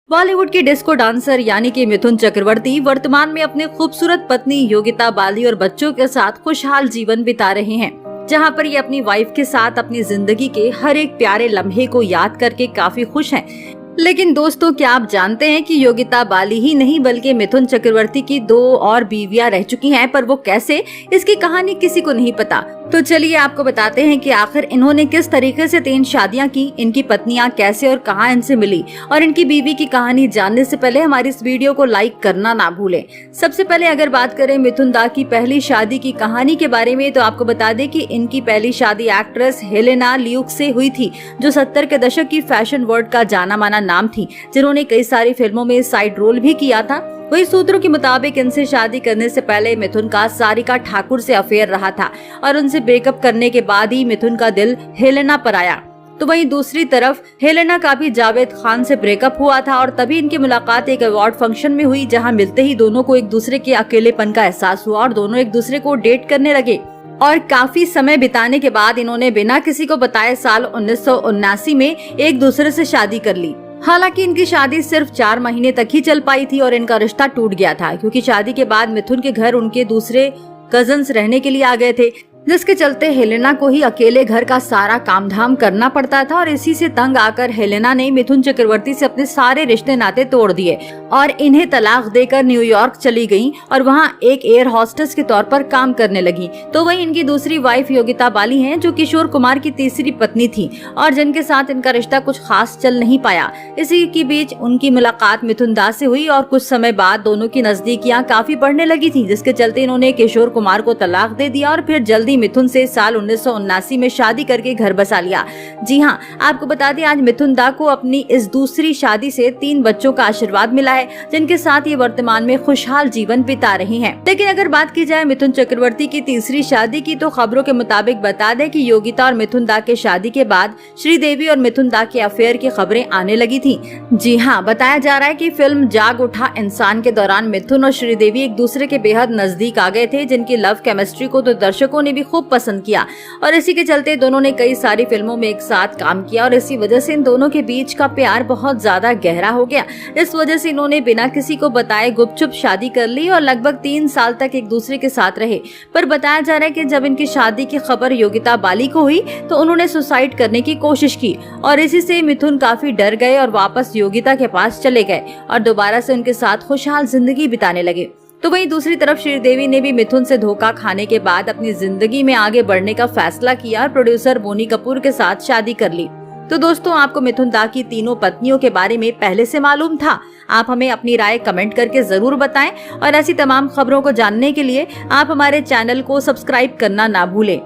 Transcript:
बॉलीवुड की disco dancer यानी कि मिथुन चक्रवर्ती वर्तमान में अपने खूबसूरत पत्नी योगिता बाली और बच्चों के साथ खुशहाल जीवन बिता रहे हैं, जहां पर ये अपनी वाइफ के साथ अपनी जिंदगी के हर एक प्यारे लम्हे को याद करके काफी खुश हैं। लेकिन दोस्तों, क्या आप जानते हैं कि योगिता बाली ही नहीं बल्कि मिथुन चक्रवर्ती की 2 और बीवियां रह चुकी हैं, पर वो कैसे, इसकी कहानी किसी को नहीं पता। तो चलिए आपको बताते हैं कि आखिर इन्होंने किस तरीके से 3 शादियां की, इनकी पत्नियां कैसे और कहां इनसे मिली, और इनकी बीवी की कहानी जानने से पहले हमारी इस वीडियो को लाइक करना ना भूलें। सबसे पहले अगर बात करें मिथुन दा की पहली शादी की कहानी के बारे में, तो आपको बता दें कि इनकी पहली शादी एक्ट्रेस हेलेना ल्यूक से हुई थी, जो 70 के दशक की फैशन वर्ल्ड का जाना माना नाम थी, जिन्होंने कई सारी फिल्मों में साइड रोल भी किया था। वही सूत्रों के मुताबिक इनसे शादी करने से पहले मिथुन का सारिका ठाकुर से अफेयर रहा था और उनसे ब्रेकअप करने के बाद ही मिथुन का दिल हेलेना पर आया। तो वहीं दूसरी तरफ हेलेना का भी जावेद खान से ब्रेकअप हुआ था और तभी इनकी मुलाकात एक अवार्ड फंक्शन में हुई, जहां मिलते ही दोनों को एक दूसरे के अकेलेपन का एहसास हुआ और दोनों एक दूसरे को डेट करने लगे। और काफी समय बिताने के बाद इन्होंने बिना किसी को बताए साल 1979 में एक दूसरे से शादी कर ली। हालांकि इनकी शादी सिर्फ 4 महीने तक ही चल पाई थी और इनका रिश्ता टूट गया था, क्योंकि शादी के बाद मिथुन के घर उनके दूसरे कजन्स रहने के लिए आ गए थे, जिसके चलते हेलेना को ही अकेले घर का सारा कामधाम करना पड़ता था। और इसी से तंग आकर हेलेना ने मिथुन चक्रवर्ती से अपने सारे रिश्ते नाते तोड़ दिए और इन्हें तलाक देकर न्यूयॉर्क चली गईं और वहां एक एयर होस्टेस के तौर पर काम करने लगी। तो वहीं इनकी दूसरी वाइफ योगिता बाली हैं, जो किशोर कुमार की तीसरी पत्नी थी और जिनके साथ इनका रिश्ता कुछ खास चल नहीं पाया। इसी के बीच उनकी मुलाकात मिथुन दा से हुई और कुछ समय बाद दोनों की नजदीकियां काफी बढ़ने लगी थी, जिसके चलते इन्होंने किशोर कुमार को तलाक दे दिया और फिर जल्दी मिथुन से साल 1979 में शादी करके घर बसा लिया। जी हाँ, आपको बता दें आज मिथुन दा को अपनी इस दूसरी शादी से 3 बच्चों का आशीर्वाद मिला है, जिनके साथ ये वर्तमान में खुशहाल जीवन बिता रहे हैं। लेकिन अगर बात की जाए मिथुन चक्रवर्ती की तीसरी शादी की, तो खबरों के मुताबिक बता दें कि योगिता और मिथुन दा के शादी के बाद श्रीदेवी और मिथुन दा के अफेयर की खबरें आने लगी थी। जी हाँ, बताया जा रहा है कि फिल्म जाग उठा इंसान के दौरान मिथुन और श्रीदेवी एक दूसरे के बेहद नजदीक आ गए थे, जिनकी लव केमिस्ट्री को तो दर्शकों ने भी खूब पसंद किया और इसी के चलते दोनों ने कई सारी फिल्मों में एक साथ काम किया और इसी वजह से इन दोनों के बीच का प्यार बहुत ज्यादा गहरा हो गया। इस वजह से इन्होंने बिना किसी को बताए गुपचुप शादी कर ली और लगभग 3 साल तक एक दूसरे के साथ रहे। पर बताया जा रहा है कि जब इनकी शादी की खबर योगिता बाली को हुई तो उन्होंने सुसाइड करने की कोशिश की और इसी से मिथुन काफी डर गए और वापस योगिता के पास चले गए और दोबारा से उनके साथ खुशहाल जिंदगी बिताने लगे। तो वहीं दूसरी तरफ श्रीदेवी ने भी मिथुन से धोखा खाने के बाद अपनी जिंदगी में आगे बढ़ने का फैसला किया और प्रोड्यूसर बोनी कपूर के साथ शादी कर ली। तो दोस्तों, आपको मिथुन दा की तीनों पत्नियों के बारे में पहले से मालूम था? आप हमें अपनी राय कमेंट करके जरूर बताएं और ऐसी तमाम खबरों को जानने के लिए आप हमारे चैनल को सब्सक्राइब करना ना भूलें।